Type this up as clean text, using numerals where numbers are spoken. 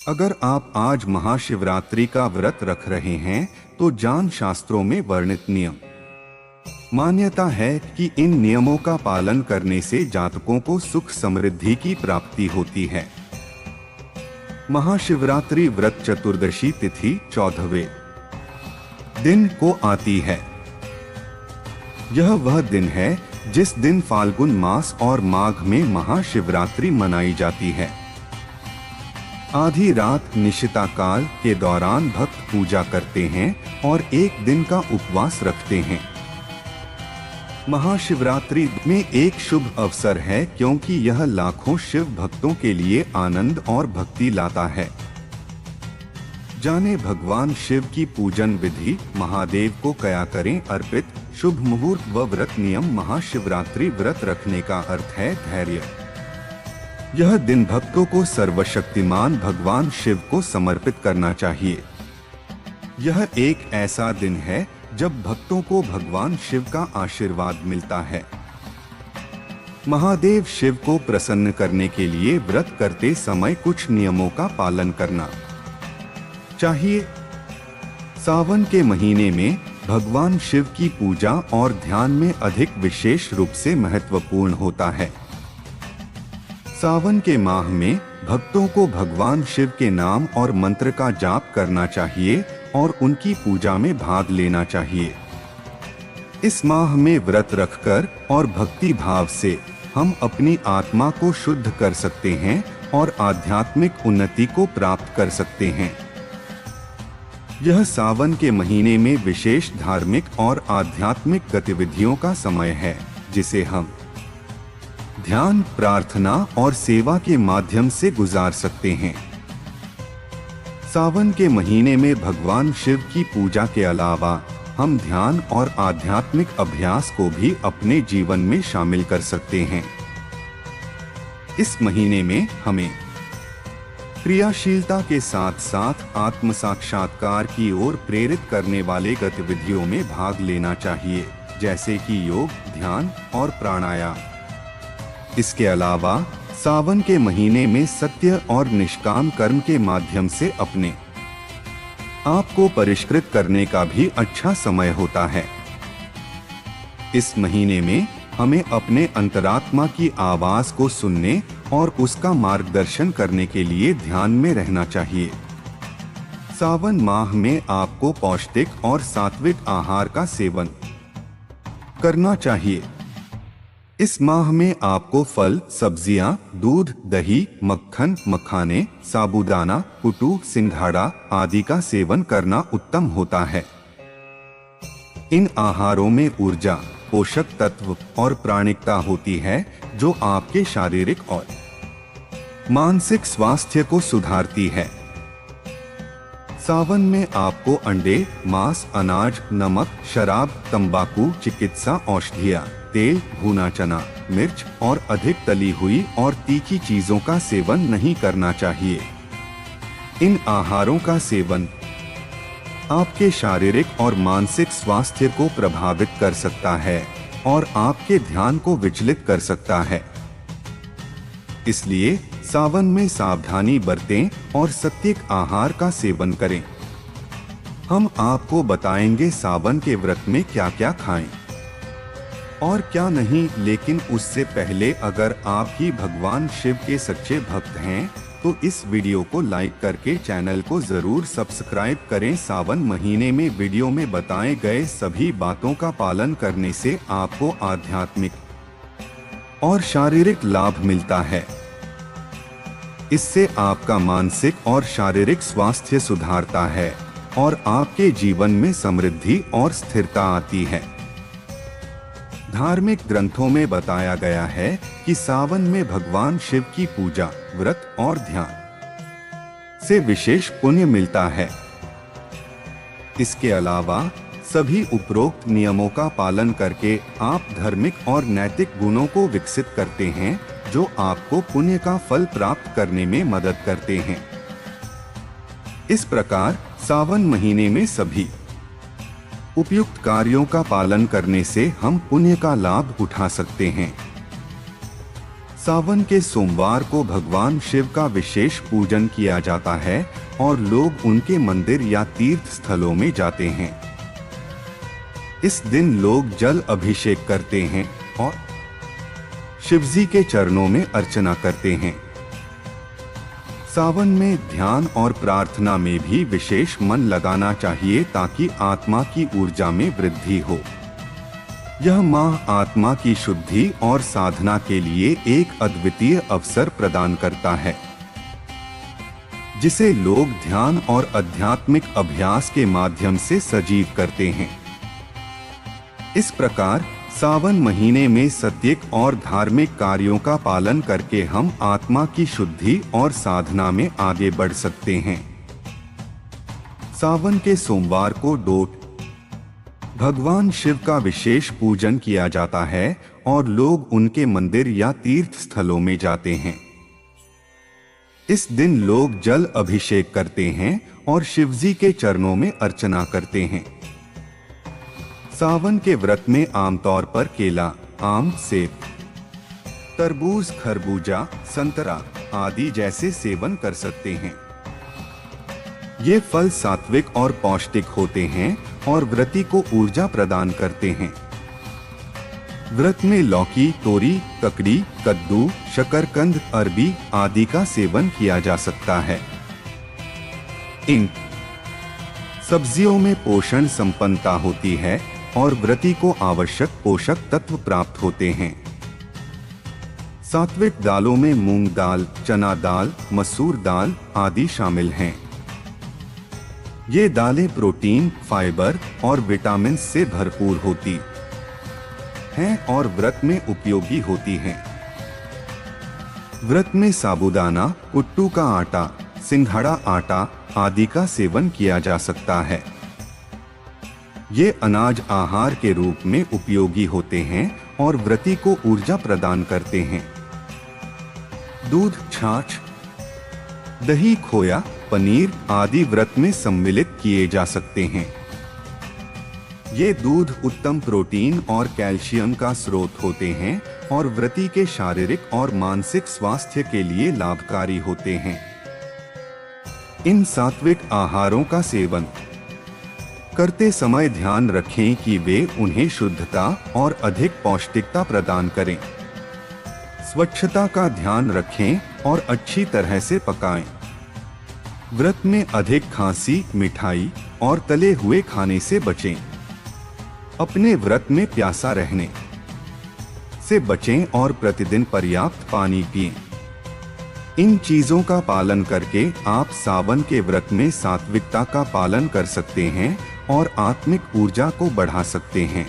अगर आप आज महाशिवरात्रि का व्रत रख रहे हैं तो ज्ञान शास्त्रों में वर्णित नियम मान्यता है कि इन नियमों का पालन करने से जातकों को सुख समृद्धि की प्राप्ति होती है। महाशिवरात्रि व्रत चतुर्दशी तिथि 14वें दिन को आती है। यह वह दिन है जिस दिन फाल्गुन मास और माघ में महाशिवरात्रि मनाई जाती है। आधी रात निशिता काल के दौरान भक्त पूजा करते हैं और एक दिन का उपवास रखते हैं। महाशिवरात्रि में एक शुभ अवसर है क्योंकि यह लाखों शिव भक्तों के लिए आनंद और भक्ति लाता है। जाने भगवान शिव की पूजन विधि। महादेव को क्या करें अर्पित। शुभ मुहूर्त व व्रत नियम। महाशिवरात्रि व्रत रखने का अर्थ है धैर्य। यह दिन भक्तों को सर्वशक्तिमान भगवान शिव को समर्पित करना चाहिए। यह एक ऐसा दिन है जब भक्तों को भगवान शिव का आशीर्वाद मिलता है। महादेव शिव को प्रसन्न करने के लिए व्रत करते समय कुछ नियमों का पालन करना चाहिए। सावन के महीने में भगवान शिव की पूजा और ध्यान में अधिक विशेष रूप से महत्वपूर्ण होता है। सावन के माह में भक्तों को भगवान शिव के नाम और मंत्र का जाप करना चाहिए और उनकी पूजा में भाग लेना चाहिए। इस माह में व्रत रखकर और भक्ति भाव से हम अपनी आत्मा को शुद्ध कर सकते हैं और आध्यात्मिक उन्नति को प्राप्त कर सकते हैं। यह सावन के महीने में विशेष धार्मिक और आध्यात्मिक गतिविधियों का समय है, जिसे हम ध्यान, प्रार्थना और सेवा के माध्यम से गुजार सकते हैं। सावन के महीने में भगवान शिव की पूजा के अलावा हम ध्यान और आध्यात्मिक अभ्यास को भी अपने जीवन में शामिल कर सकते हैं। इस महीने में हमें क्रियाशीलता के साथ साथ आत्म साक्षात्कार की ओर प्रेरित करने वाले गतिविधियों में भाग लेना चाहिए, जैसे कि योग, ध्यान और प्राणायाम। इसके अलावा सावन के महीने में सत्य और निष्काम कर्म के माध्यम से अपने आप को परिष्कृत करने का भी अच्छा समय होता है। इस महीने में हमें अपने अंतरात्मा की आवाज को सुनने और उसका मार्गदर्शन करने के लिए ध्यान में रहना चाहिए। सावन माह में आपको पौष्टिक और सात्विक आहार का सेवन करना चाहिए। इस माह में आपको फल, सब्जियां, दूध, दही, मक्खन, मखाने, साबूदाना, कुटू, सिंघाड़ा आदि का सेवन करना उत्तम होता है। इन आहारों में ऊर्जा, पोषक तत्व और प्राणिकता होती है जो आपके शारीरिक और मानसिक स्वास्थ्य को सुधारती है। सावन में आपको अंडे, मांस, अनाज, नमक, शराब, तंबाकू, चिकित्सा औषधियां, तेल, भुना चना, मिर्च और अधिक तली हुई और तीखी चीजों का सेवन नहीं करना चाहिए। इन आहारों का सेवन आपके शारीरिक और मानसिक स्वास्थ्य को प्रभावित कर सकता है और आपके ध्यान को विचलित कर सकता है। इसलिए सावन में सावधानी बरतें और सात्विक आहार का सेवन करें। हम आपको बताएंगे सावन के व्रत में क्या क्या खाएं और क्या नहीं, लेकिन उससे पहले अगर आप ही भगवान शिव के सच्चे भक्त हैं तो इस वीडियो को लाइक करके चैनल को जरूर सब्सक्राइब करें। सावन महीने में वीडियो में बताए गए सभी बातों का पालन करने से आपको आध्यात्मिक और शारीरिक लाभ मिलता है। इससे आपका मानसिक और शारीरिक स्वास्थ्य सुधारता है और आपके जीवन में समृद्धि और स्थिरता आती है। धार्मिक ग्रंथों में बताया गया है कि सावन में भगवान शिव की पूजा, व्रत और ध्यान से विशेष पुण्य मिलता है। इसके अलावा सभी उपरोक्त नियमों का पालन करके आप धार्मिक और नैतिक गुणों को विकसित करते हैं जो आपको पुण्य का फल प्राप्त करने में मदद करते हैं। इस प्रकार सावन महीने में सभी उपयुक्त कार्यों का पालन करने से हम पुण्य का लाभ उठा सकते हैं। सावन के सोमवार को भगवान शिव का विशेष पूजन किया जाता है और लोग उनके मंदिर या तीर्थ स्थलों में जाते हैं। इस दिन लोग जल अभिषेक करते हैं और शिवजी के चरणों में अर्चना करते हैं। सावन में ध्यान और प्रार्थना में भी विशेष मन लगाना चाहिए ताकि आत्मा की ऊर्जा में वृद्धि हो। यह माह आत्मा की शुद्धि और साधना के लिए एक अद्वितीय अवसर प्रदान करता है, जिसे लोग ध्यान और आध्यात्मिक अभ्यास के माध्यम से सजीव करते हैं। इस प्रकार सावन महीने में सात्विक और धार्मिक कार्यों का पालन करके हम आत्मा की शुद्धि और साधना में आगे बढ़ सकते हैं। सावन के सोमवार को डोट भगवान शिव का विशेष पूजन किया जाता है और लोग उनके मंदिर या तीर्थ स्थलों में जाते हैं। इस दिन लोग जल अभिषेक करते हैं और शिवजी के चरणों में अर्चना करते हैं। सावन के व्रत में आमतौर पर केला, आम, सेब, तरबूज, खरबूजा, संतरा आदि जैसे सेवन कर सकते हैं। ये फल सात्विक और पौष्टिक होते हैं और व्रती को ऊर्जा प्रदान करते हैं। व्रत में लौकी, तोरी, ककड़ी, कद्दू, शकरकंद, अरबी आदि का सेवन किया जा सकता है। इन सब्जियों में पोषण संपन्नता होती है और व्रती को आवश्यक पोषक तत्व प्राप्त होते हैं। सात्विक दालों में मूंग दाल, चना दाल, मसूर दाल आदि शामिल हैं। ये दालें प्रोटीन, फाइबर और विटामिन से भरपूर होती हैं और व्रत में उपयोगी होती हैं। व्रत में साबूदाना, कुट्टू का आटा, सिंघाड़ा आटा आदि का सेवन किया जा सकता है। ये अनाज आहार के रूप में उपयोगी होते हैं और व्रती को ऊर्जा प्रदान करते हैं। दूध, छाछ, दही, खोया, पनीर आदि व्रत में सम्मिलित किए जा सकते हैं। ये दूध उत्तम प्रोटीन और कैल्शियम का स्रोत होते हैं और व्रती के शारीरिक और मानसिक स्वास्थ्य के लिए लाभकारी होते हैं। इन सात्विक आहारों का सेवन करते समय ध्यान रखें कि वे उन्हें शुद्धता और अधिक पौष्टिकता प्रदान करें। स्वच्छता का ध्यान रखें और अच्छी तरह से पकाएं। व्रत में अधिक खांसी, मिठाई और तले हुए खाने से बचें। अपने व्रत में प्यासा रहने से बचें और प्रतिदिन पर्याप्त पानी पिएं। इन चीजों का पालन करके आप सावन के व्रत में सात्विकता का पालन कर सकते हैं और आत्मिक ऊर्जा को बढ़ा सकते हैं।